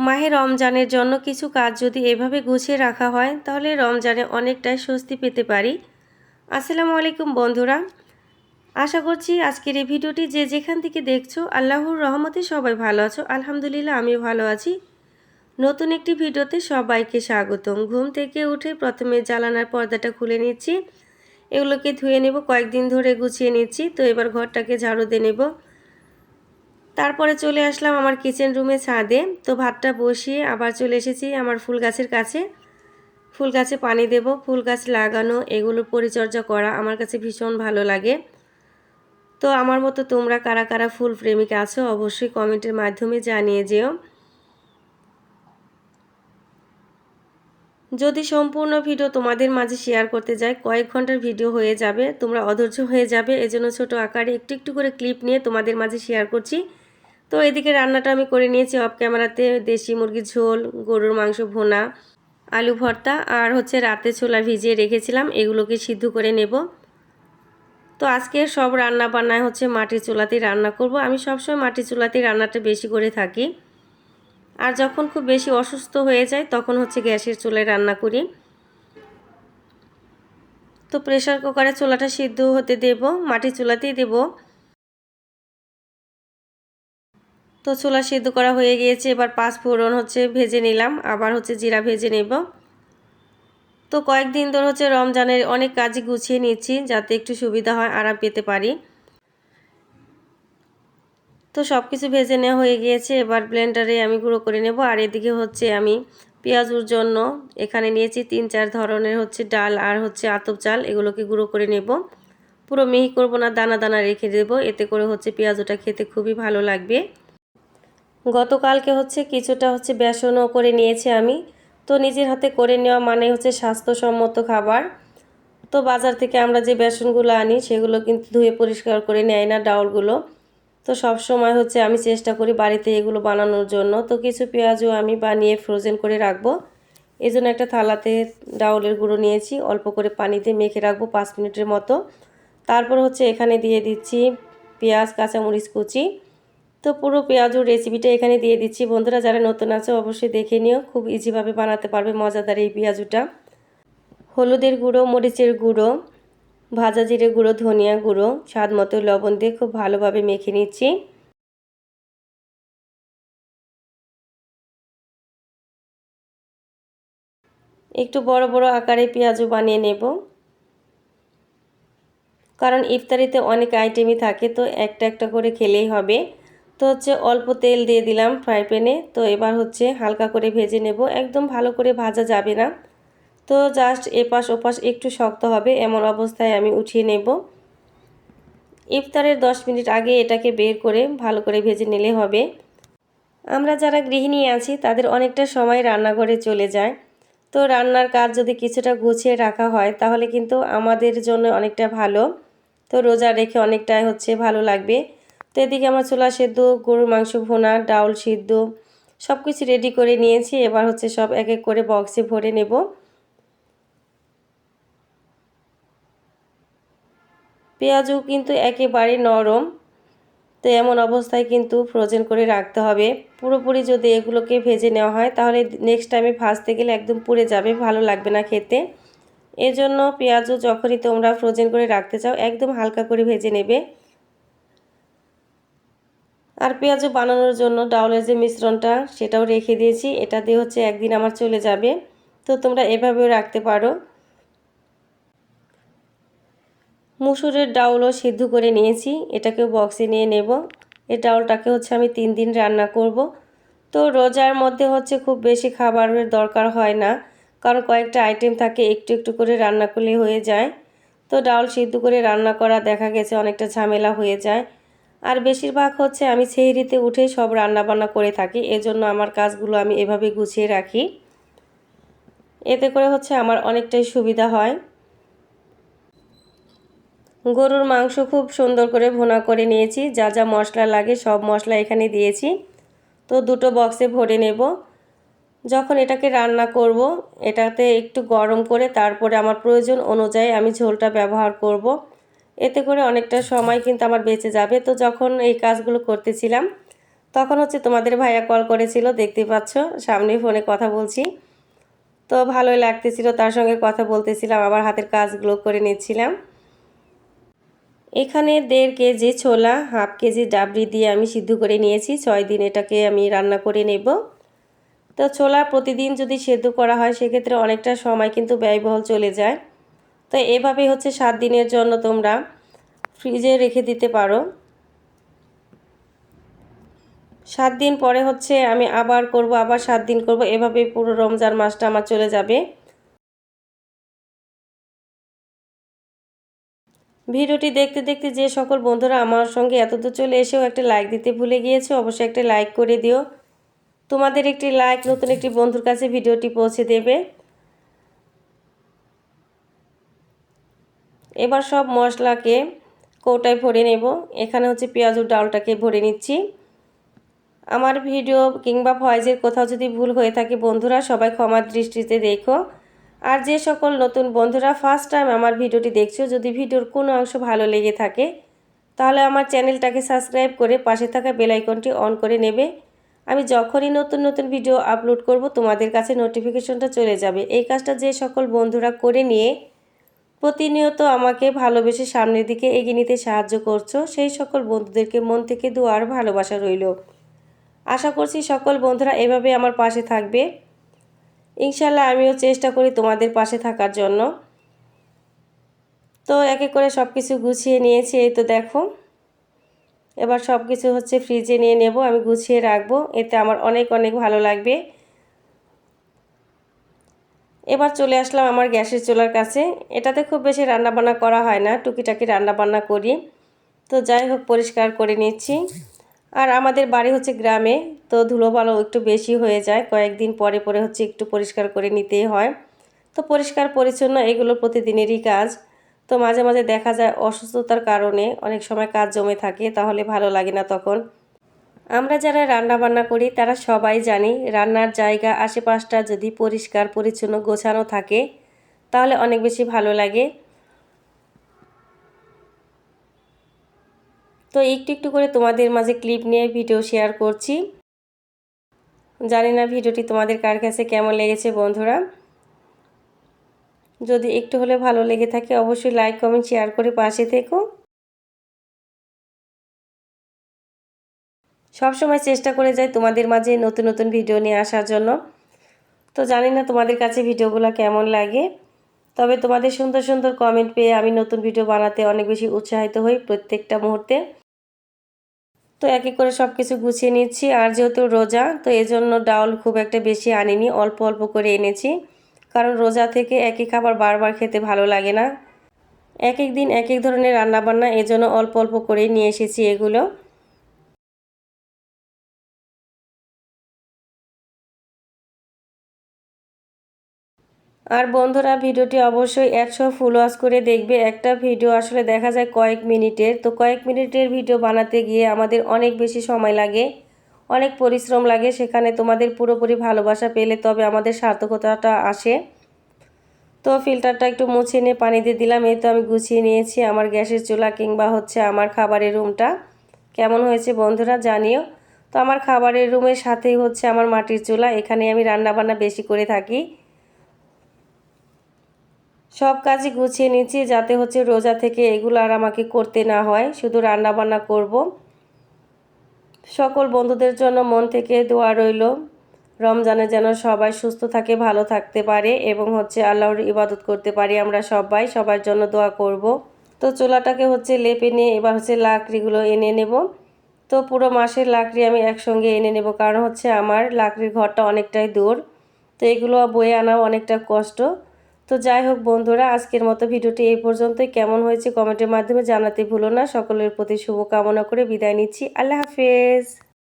মাহে রমজানের জন্য কিছু কাজ যদি এভাবে গুছিয়ে রাখা হয় তাহলে রমজানে অনেকটাই স্বস্তি পেতে পারি। আসসালামু আলাইকুম বন্ধুরা, আশা করছি আজকের এই ভিডিওটি যে যেখান থেকে দেখছো আল্লাহর রহমতে সবাই ভালো আছো। আলহামদুলিল্লাহ আমিও ভালো আছি। নতুন একটি ভিডিওতে সবাইকে স্বাগতম। ঘুম থেকে উঠে প্রথমে জানালার পর্দাটা খুলে নিচ্ছি, এগুলোকে ধুয়ে নেব, কয়েকদিন ধরে গুছিয়ে নিচ্ছি। তো এবার ঘরটাকে ঝাড়ু দিয়ে নেব। তারপরে চলে আসলাম আমার কিচেন রুমে ছাদে। তো ভাতটা বসিয়ে আবার চলে এসেছি আমার ফুল গাছের কাছে। ফুল গাছে পানি দেব, ফুল গাছ লাগানো, এগুলোর পরিচর্যা করা আমার কাছে ভীষণ ভালো লাগে। তো আমার মতো তোমরা কারা কারা ফুল প্রেমিক আছো অবশ্যই কমেন্টের মাধ্যমে জানিয়ে যেও। যদি সম্পূর্ণ ভিডিও তোমাদের মাঝে শেয়ার করতে যাই কয়েক ঘন্টার ভিডিও হয়ে যাবে, তোমরা অধৈর্য হয়ে যাবে। এজন্য ছোট আকারে একটু একটু করে ক্লিপ নিয়ে তোমাদের মাঝে শেয়ার করছি। তো এদিকে রান্নাটা আমি করে নিয়েছি অফ ক্যামেরাতে। দেশি মুরগির ঝোল, গরুর মাংস ভুনা, আলু ভর্তা আর রাতে ছোলা ভিজিয়ে রেখেছিলাম, এগুলোকে সিদ্ধ করে নেব। তো আজকে সব রান্না বান্নায় মাটির চুলাতেই রান্না করব। আমি সবসময় মাটির চুলাতেই রান্নাটা বেশি করে থাকি। আর যখন খুব বেশি অসুস্থ হয়ে যায় তখন গ্যাসের চুলায় রান্না করি। তো প্রেসার কুকারে চুলাটা সিদ্ধ হতে দেব, মাটির চুলাতেই দেব। তো চুলা সিদ্ধ করা হয়ে গিয়েছে, এবার পাঁচ ফোড়ন ভেজে নিলাম, আবার জিরা ভেজে নেব। তো কয়েকদিন ধরে রমজানের অনেক কাজই গুছিয়ে নিচ্ছি যাতে একটু সুবিধা হয়, আরাম পেতে পারি। তো সব কিছু ভেজে নেওয়া হয়ে গিয়েছে, এবার ব্লেন্ডারে আমি গুঁড়ো করে নেব। আর এদিকে আমি পেঁয়াজুর জন্য এখানে নিয়েছি 3-4 ধরনের ডাল আর আতপ চাল, এগুলোকে গুঁড়ো করে নেব। পুরো মিহি করব না, দানা দানা রেখে দেব, এতে করে পেঁয়াজুটা খেতে খুবই ভালো লাগবে। গতকালকে কিছুটা বেসনও করে নিয়েছি আমি। তো নিজের হাতে করে নেওয়া মানে স্বাস্থ্যসম্মত খাবার। তো বাজার থেকে আমরা যে বেসনগুলো আনি সেগুলো কিন্তু ধুয়ে পরিষ্কার করে নেয় না ডাউলগুলো। তো সব সময় আমি চেষ্টা করি বাড়িতে এগুলো বানানোর জন্য। তো কিছু পেঁয়াজও আমি বানিয়ে ফ্রোজেন করে রাখবো। এই জন্য একটা থালাতে ডাউলের গুঁড়ো নিয়েছি, অল্প করে পানিতে মেখে রাখবো 5 মিনিটের মতো। তারপর এখানে দিয়ে দিচ্ছি পেঁয়াজ, কাঁচামরিচ কুচি। তো পুরো পেঁয়াজুর রেসিপিটা এখানে দিয়ে দিচ্ছি। বন্ধুরা যারা নতুন আছে অবশ্যই দেখে নিও, খুব ইজিভাবে বানাতে পারবে মজাদার এই পেঁয়াজুটা। হলুদের গুঁড়ো, মরিচের গুঁড়ো, ভাজা জিরে গুঁড়ো, ধনিয়া গুঁড়ো, স্বাদ মতো লবণ দিয়ে খুব ভালোভাবে মেখে নিচ্ছি। একটু বড় বড় আকারে পেঁয়াজও বানিয়ে নেব, কারণ ইফতারিতে অনেক আইটেমই থাকে, তো একটা একটা করে খেলেই হবে। তো অল্প তেল দিয়ে দিলাম ফ্রাই প্যানে। তো এবার হালকা করে ভেজে নেব, একদম ভালো করে ভাজা যাবে না। তো জাস্ট এপাশ ওপাশ একটু শক্ত হবে, এমন অবস্থায় আমি উঠিয়ে নেব। ইফতারের 10 মিনিট আগে এটাকে বের করে ভালো করে ভেজে নিলে হবে। আমরা যারা গৃহিণী আছি তাদের অনেকটা সময় রান্নাঘরে চলে যায়। তো রান্নার কাজ যদি কিছুটা গুছিয়ে রাখা হয় তাহলে কিন্তু আমাদের জন্য অনেকটা ভালো। তো রোজা রেখে অনেকটাই ভালো লাগবে। তো এদিকে আমার ছোলা সেদ্ধ, গরুর মাংস ভুনা, ডাউল সিদ্ধ সব কিছু রেডি করে নিয়েছি। এবার সব এক এক করে বক্সে ভরে নেব। পেঁয়াজও কিন্তু একেবারে নরম, তো এমন অবস্থায় কিন্তু ফ্রোজেন করে রাখতে হবে। পুরোপুরি যদি এগুলোকে ভেজে নেওয়া হয় তাহলে নেক্সট টাইমে ভাজতে গেলে একদম পুড়ে যাবে, ভালো লাগবে না খেতে। এজন্য পেঁয়াজও যখনই তোমরা ফ্রোজেন করে রাখতে চাও একদম হালকা করে ভেজে নেবে। আর পেঁয়াজও বানানোর জন্য ডাউলের যে মিশ্রণটা সেটাও রেখে দিয়েছি, এটা দিয়ে একদিন আমার চলে যাবে। তো তোমরা এভাবেও রাখতে পারো। মুসুরের ডাউলও সিদ্ধ করে নিয়েছি, এটাকেও বক্সে নিয়ে নেব। এই ডাউলটাকে আমি 3 দিন রান্না করব। তো রোজার মধ্যে খুব বেশি খাবারের দরকার হয় না, কারণ কয়েকটা আইটেম থাকে, একটু একটু করে রান্না করলে হয়ে যায়। তো ডাউল সিদ্ধ করে রান্না করা দেখা গেছে অনেকটা ঝামেলা হয়ে যায়। আর বেশিরভাগ আমি সেহরিতে উঠেই সব রান্না বান্না করে থাকি, এজন্য আমার কাজগুলো আমি এভাবে গুছিয়ে রাখি। এতে করে আমার অনেকটাই সুবিধা হয়। গরুর মাংস খুব সুন্দর করে ভুনা করে নিয়েছি, যা যা মশলা লাগে সব মশলা এখানে দিয়েছি। তো দুটো বক্সে ভরে নেব। যখন এটাকে রান্না করব এটাতে একটু গরম করে তারপরে আমার প্রয়োজন অনুযায়ী আমি ঝোলটা ব্যবহার করব। এতে করে অনেকটা সময় কিন্তু আমার বেঁচে যাবে। তো যখন এই কাজগুলো করতেছিলাম তখন হচ্ছে তোমাদের ভাইয়া কল করেছিল, দেখতে পাচ্ছ সামনে ফোনে কথা বলছি। তো ভালোই লাগতেছিল, তার সঙ্গে কথা বলতেছিলাম, আবার হাতের কাজগুলো করে নিচ্ছিলাম। এখানে 1.5 কেজি ছোলা, হাফ কেজি ডাবরি দিয়ে আমি সিদ্ধ করে নিয়েছি। 6 দিন এটাকে আমি রান্না করে নেব। তো ছোলা প্রতিদিন যদি সেদ্ধ করা হয় সেক্ষেত্রে অনেকটা সময় কিন্তু ব্যয়বহুল চলে যায়। তো এভাবেই হচ্ছে 7 দিনের জন্য তোমরা ফ্রিজে রেখে দিতে পারো। 7 দিন পরে হচ্ছে আমি আবার করব, আবার 7 দিন করব, এভাবেই পুরো রমজান মাসটা আমার চলে যাবে। ভিডিওটি দেখতে দেখতে যে সকল বন্ধুরা আমার সঙ্গে এতদূর চলে এসেও একটা লাইক দিতে ভুলে গিয়েছো, অবশ্যই একটা লাইক করে দিও। তোমাদের একটি লাইক নতুন একটি বন্ধুর কাছে ভিডিওটি পৌঁছে দেবে। এবার সব মশলাকে কৌটায় ভরে নেব। এখানে হচ্ছে পেঁয়াজ ও ডালটাকে ভরে নিচ্ছি। আমার ভিডিও কিংবা ভয়েসের কোথাও যদি ভুল হয়ে থাকে বন্ধুরা সবাই ক্ষমার দৃষ্টিতে দেখো। আর যে সকল নতুন বন্ধুরা ফার্স্ট টাইম আমার ভিডিওটি দেখছো, যদি ভিডিওর কোনো অংশ ভালো লেগে থাকে তাহলে আমার চ্যানেলটাকে সাবস্ক্রাইব করে পাশে থাকা বেল আইকনটি অন করে নেবে। আমি যখনই নতুন নতুন ভিডিও আপলোড করব তোমাদের কাছে নোটিফিকেশনটা চলে যাবে। এই কাজটা যে সকল বন্ধুরা করে নিয়ে প্রতিনিয়ত আমাকে ভালোবেসে সামনের দিকে এগিয়ে নিতে সাহায্য করছো, সেই সকল বন্ধুদেরকে মন থেকে দোয়া আর ভালোবাসা রইল। আশা করছি সকল বন্ধুরা এভাবে আমার পাশে থাকবে। ইনশাল্লাহ আমিও চেষ্টা করি তোমাদের পাশে থাকার জন্য। তো এক এক করে সব কিছু গুছিয়ে নিয়েছি, এই তো দেখো। এবার সব কিছু হচ্ছে ফ্রিজে নিয়ে নেব, আমি গুছিয়ে রাখবো, এতে আমার অনেক অনেক ভালো লাগবে। এবার চলে আসলাম আমার গ্যাসের চুলার কাছে। এটাতে খুব বেশি রান্নাবান্না করা হয় না, টুকিটাকি রান্নাবান্না করি। তো যাই হোক পরিষ্কার করে নিচ্ছি। আর আমাদের বাড়ি হচ্ছে গ্রামে, তো ধুলোবালো একটু বেশি হয়ে যায়, কয়েকদিন পরে পরে হচ্ছে একটু পরিষ্কার করে নিতেই হয়। তো পরিষ্কার পরিচ্ছন্ন এগুলো প্রতিদিনেরই কাজ। তো মাঝে মাঝে দেখা যায় অসুস্থতার কারণে অনেক সময় কাজ জমে থাকে, তাহলে ভালো লাগে না তখন। আমরা যারা রান্না বান্না করি তারা সবাই জানি রান্নার জায়গা আশেপাশটা যদি পরিষ্কার পরিচ্ছন্ন গোছানো থাকে তাহলে অনেক বেশি ভালো লাগে। তো একটু একটু করে তোমাদের মাঝে ক্লিপ নিয়ে ভিডিও শেয়ার করছি। জানি না ভিডিওটি তোমাদের কার কাছে কেমন লেগেছে বন্ধুরা। যদি একটু হলে ভালো লেগে থাকে অবশ্যই লাইক কমেন্ট শেয়ার করে পাশে থেকো। সব সময় চেষ্টা করে যাই তোমাদের মাঝে নতুন নতুন ভিডিও নিয়ে আসার জন্য। তো জানি না তোমাদের কাছে ভিডিওগুলো কেমন লাগে, তবে তোমাদের সুন্দর সুন্দর কমেন্ট পেয়ে আমি নতুন ভিডিও বানাতে অনেক বেশি উৎসাহিত হই প্রত্যেকটা মুহূর্তে। তো এক এক করে সব কিছু গুছিয়ে নিচ্ছি। আর যেহেতু রোজা, তো এই জন্য ডাউল খুব একটা বেশি আনিনি, অল্প অল্প করে এনেছি, কারণ রোজা থেকে একই খাবার বারবার খেতে ভালো লাগে না। এক এক দিন এক এক ধরনের রান্নাবান্না, এই জন্য অল্প অল্প করেই নিয়ে এসেছি এগুলো। আর বন্ধুরা ভিডিওটি অবশ্যই 100 ফুল ওয়াচ করে দেখবে। একটা ভিডিও আসলে দেখা যায় কয়েক মিনিটের, তো কয়েক মিনিটের ভিডিও বানাতে গিয়ে আমাদের অনেক বেশি সময় লাগে, অনেক পরিশ্রম লাগে। সেখানে তোমাদের পুরোপুরি ভালোবাসা পেলে তবে আমাদের সার্থকতাটা আসে। তো ফিল্টারটা একটু মুছে নিয়ে পানি দিয়ে দিলাম। এই তো আমি গুছিয়ে নিয়েছি আমার গ্যাসের চুলা কিংবা হচ্ছে আমার খাবারের রুমটা। কেমন হয়েছে বন্ধুরা জানিও। তো আমার খাবারের রুমের সাথেই হচ্ছে আমার মাটির চুলা, এখানে আমি রান্নাবান্না বেশি করে থাকি। সব কাজই গুছিয়ে নিচ্ছি যাতে হচ্ছে রোজা থেকে এগুলো আর আমাকে করতে না হয়, শুধু রান্না বান্না করব। সকল বন্ধুদের জন্য মন থেকে দোয়া রইল, রমজানে যেন সবাই সুস্থ থাকে, ভালো থাকতে পারে এবং হচ্ছে আল্লাহর ইবাদত করতে পারি আমরা সবাই, সবার জন্য দোয়া করব। তো চুলাটাকে হচ্ছে লেপে নিয়ে এবার হচ্ছে লাকড়িগুলো এনে নেব। তো পুরো মাসের লাকড়ি আমি একসঙ্গে এনে নেব, কারণ হচ্ছে আমার লাকড়ির ঘরটা অনেকটাই দূর, তো এগুলো বয়ে আনাও অনেকটা কষ্ট। তো যাই হোক বন্ধুরা আজকের মতো ভিডিওটি এই পর্যন্তই। কেমন হয়েছে কমেন্টের মাধ্যমে জানাতে ভুলো না। সকলের প্রতি শুভকামনা করে বিদায় নিচ্ছি। আল্লাহ হাফেজ।